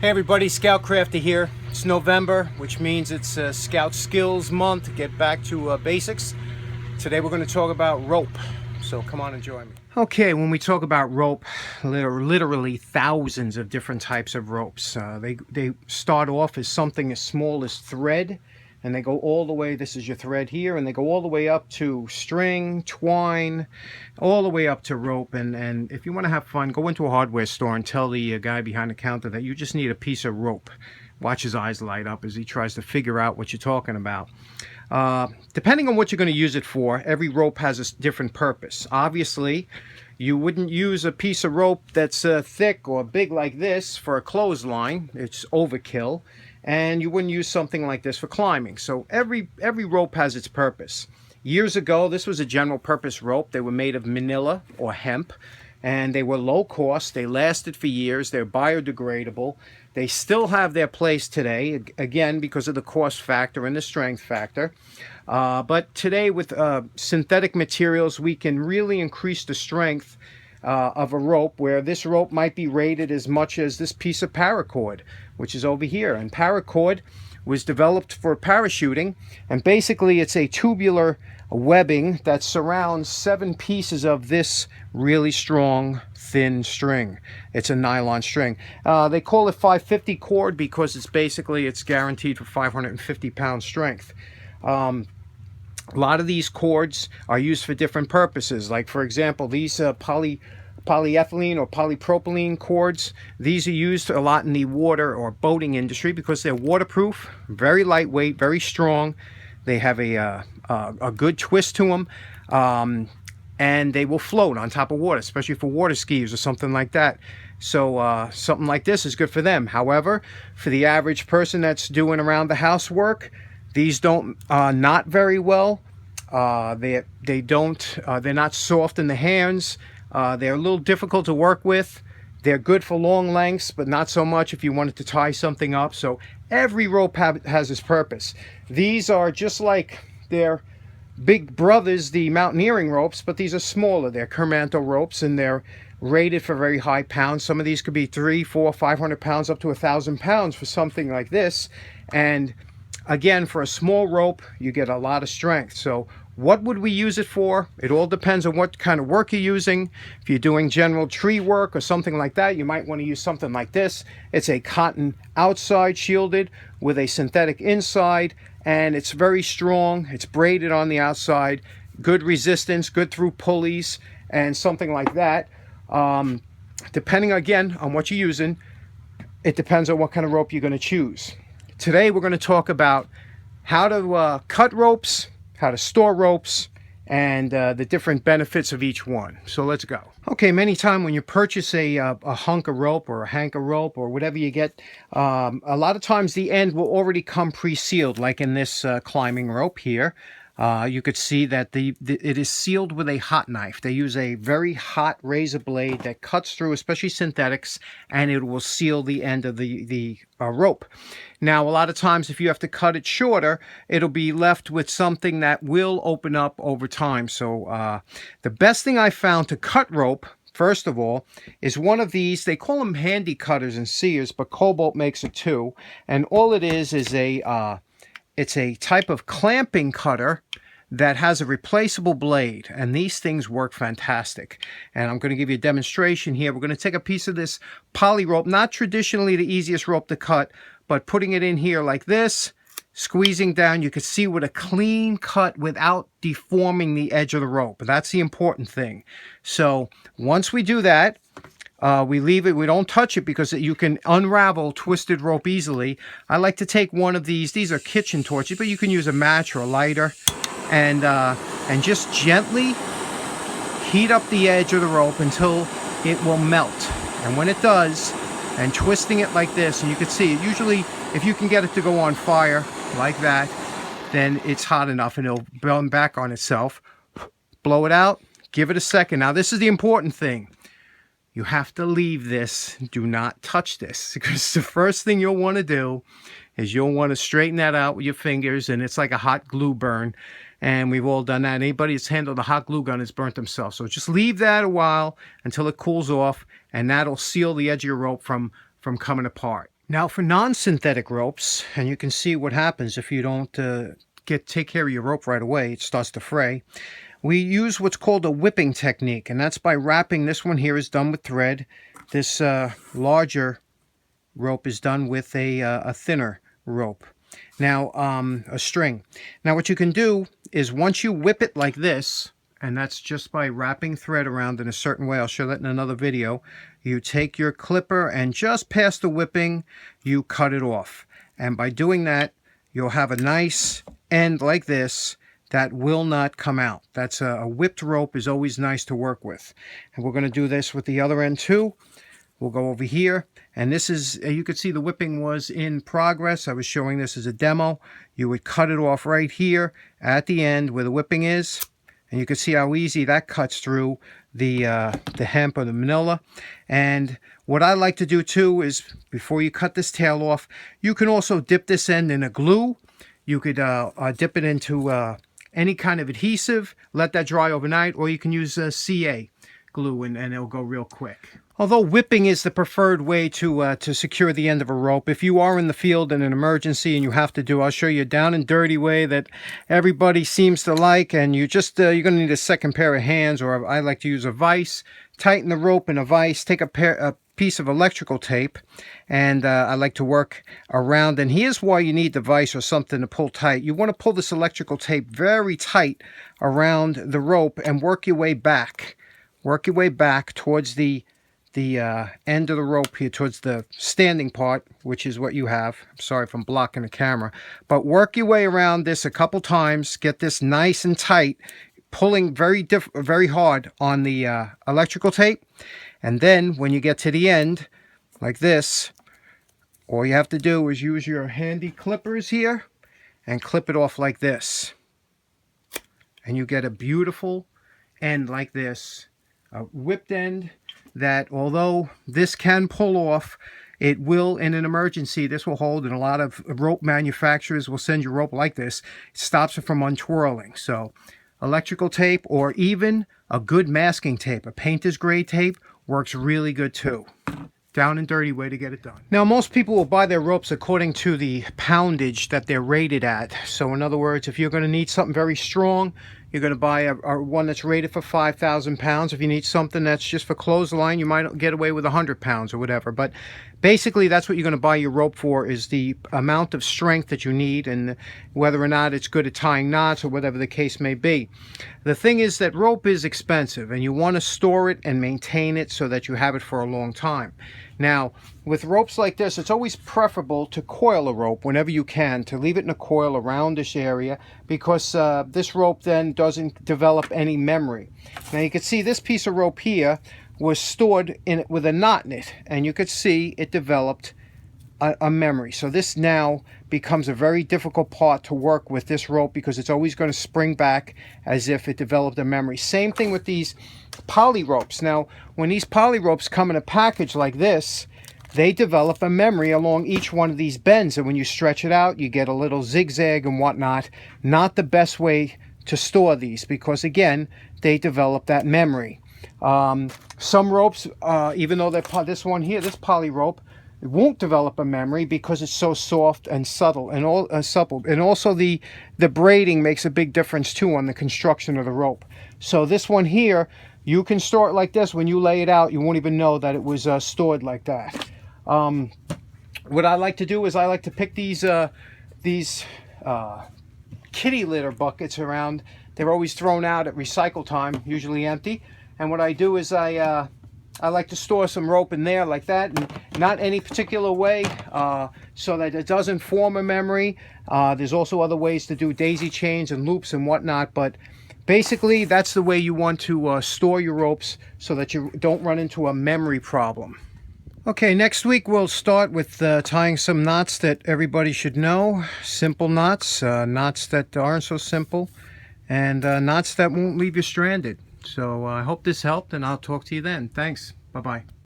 Hey everybody, Scoutcrafter here. It's November, which means it's Scout Skills Month. Get back to basics. Today we're going to talk about rope, so come on and join me. Okay, when we talk about rope, literally thousands of different types of ropes. They start off as something as small as thread, and they go all the way, this is your thread here, and they go all the way up to string, twine, all the way up to rope. And if you want to have fun, go into a hardware store and tell the guy behind the counter that you just need a piece of rope. Watch his eyes light up as he tries to figure out what you're talking about. Depending on what you're going to use it for, every rope has a different purpose. Obviously, you wouldn't use a piece of rope that's thick or big like this for a clothesline. It's overkill. And you wouldn't use something like this for climbing. So every rope has its purpose. Years ago, this was a general purpose rope. They were made of manila or hemp, and they were low cost. They lasted for years. They're biodegradable. They still have their place today, again, because of the cost factor and the strength factor. But today with synthetic materials, we can really increase the strength of a rope, where this rope might be rated as much as this piece of paracord, which is over here. And paracord was developed for parachuting, and basically it's a tubular webbing that surrounds 7 pieces of this really strong thin string. It's a nylon string. They call it 550 cord because it's guaranteed for 550 pound strength. A lot of these cords are used for different purposes. Like, for example, these polyethylene or polypropylene cords, these are used a lot in the water or boating industry because they're waterproof, very lightweight, very strong. They have a good twist to them, and they will float on top of water, especially for water skis or something like that. So something like this is good for them. However, for the average person that's doing around the house work, these don't not very well. They're not soft in the hands. They're a little difficult to work with. They're good for long lengths, but not so much if you wanted to tie something up. So every rope has its purpose. These are just like their big brothers, the mountaineering ropes, but these are smaller. They're Commando ropes, and they're rated for very high pounds. Some of these could be 300, 400, 500 pounds, up to 1,000 pounds for something like this. And again, for a small rope, you get a lot of strength. So what would we use it for? It all depends on what kind of work you're using. If you're doing general tree work or something like that, you might want to use something like this. It's a cotton outside shielded with a synthetic inside, and it's very strong. It's braided on the outside, good resistance, good through pulleys, and something like that. Depending, again, on what you're using, it depends on what kind of rope you're going to choose. Today we're going to talk about how to cut ropes, how to store ropes, and the different benefits of each one. So let's go. Okay, many times when you purchase a hunk of rope or a hank of rope or whatever you get, a lot of times the end will already come pre-sealed, like in this climbing rope here. You could see that it is sealed with a hot knife. They use a very hot razor blade that cuts through, especially synthetics, and it will seal the end of the rope. Now, a lot of times if you have to cut it shorter, it'll be left with something that will open up over time. So the best thing I found to cut rope, first of all, is one of these. They call them handy cutters and sears, but Cobalt makes it too. And all it is it's a type of clamping cutter that has a replaceable blade, and these things work fantastic. And I'm going to give you a demonstration here. We're going to take a piece of this poly rope, not traditionally the easiest rope to cut, but putting it in here like this, squeezing down, you can see with a clean cut without deforming the edge of the rope. That's the important thing. So once we do that, we leave it, we don't touch it because you can unravel twisted rope easily. I like to take one of these are kitchen torches, but you can use a match or a lighter, and just gently heat up the edge of the rope until it will melt. And when it does, and twisting it like this, and you can see it, usually if you can get it to go on fire like that, then it's hot enough and it'll burn back on itself. Blow it out, give it a second. Now this is the important thing. You have to leave this. Do not touch this, because the first thing you'll want to do is you'll want to straighten that out with your fingers, and it's like a hot glue burn. And we've all done that. Anybody that's handled a hot glue gun has burnt themselves. So just leave that a while until it cools off, and that'll seal the edge of your rope from coming apart. Now for non-synthetic ropes, and you can see what happens if you don't take care of your rope right away, it starts to fray. We use what's called a whipping technique, and that's by wrapping. This one here is done with thread. This larger rope is done with a thinner rope. Now, a string. Now what you can do is once you whip it like this, and that's just by wrapping thread around in a certain way, I'll show that in another video, you take your clipper and just past the whipping, you cut it off. And by doing that, you'll have a nice end like this that will not come out. That's a whipped rope is always nice to work with. And we're going to do this with the other end too. We'll go over here, and this is, you could see the whipping was in progress. I was showing this as a demo. You would cut it off right here at the end where the whipping is, and you can see how easy that cuts through the hemp or the manila. And what I like to do too is, before you cut this tail off, you can also dip this end in a glue. You could dip it into any kind of adhesive, let that dry overnight, or you can use CA glue and it'll go real quick. Although whipping is the preferred way to secure the end of a rope, if you are in the field in an emergency and you have to do, I'll show you a down and dirty way that everybody seems to like, and you just you're going to need a second pair of hands, or I like to use a vise. Tighten the rope in a vise, take a piece of electrical tape, and I like to work around, and here's why you need the vise or something to pull tight. You want to pull this electrical tape very tight around the rope and work your way back. Work your way back towards the end of the rope here, towards the standing part, which is what you have. I'm sorry if I'm blocking the camera, but work your way around this a couple times, get this nice and tight, pulling very hard on the electrical tape. And then when you get to the end like this, all you have to do is use your handy clippers here and clip it off like this, and you get a beautiful end like this, a whipped end that, although this can pull off, it will, in an emergency, this will hold, and a lot of rope manufacturers will send you rope like this. It stops it from untwirling. So electrical tape, or even a good masking tape, a painter's grade tape, works really good too. Down and dirty way to get it done. Now, most people will buy their ropes according to the poundage that they're rated at. So in other words, if you're going to need something very strong, you're going to buy a one that's rated for 5,000 pounds. If you need something that's just for clothesline, you might get away with 100 pounds or whatever. But basically, that's what you're going to buy your rope for, is the amount of strength that you need, and whether or not it's good at tying knots or whatever the case may be. The thing is that rope is expensive, and you want to store it and maintain it so that you have it for a long time. Now, with ropes like this, it's always preferable to coil a rope whenever you can, to leave it in a coil around this area, because this rope then doesn't develop any memory. Now you can see this piece of rope here was stored in it with a knot in it, and you could see it developed a memory. So this now becomes a very difficult part to work with this rope, because it's always going to spring back as if it developed a memory. Same thing with these poly ropes. Now, when these poly ropes come in a package like this, they develop a memory along each one of these bends, and when you stretch it out, you get a little zigzag and whatnot. Not the best way to store these, because again, they develop that memory. Some ropes, even though they're this one here, this poly rope, it won't develop a memory because it's so soft and subtle and supple. And also the braiding makes a big difference too on the construction of the rope. So this one here, you can store it like this. When you lay it out, you won't even know that it was stored like that. What I like to do is I like to pick these kitty litter buckets around. They're always thrown out at recycle time, usually empty. And what I do is I like to store some rope in there like that, and not any particular way, so that it doesn't form a memory. There's also other ways to do daisy chains and loops and whatnot, but basically that's the way you want to store your ropes so that you don't run into a memory problem. Okay, next week we'll start with tying some knots that everybody should know. Simple knots, knots that aren't so simple, and knots that won't leave you stranded. So I hope this helped, and I'll talk to you then. Thanks. Bye-bye.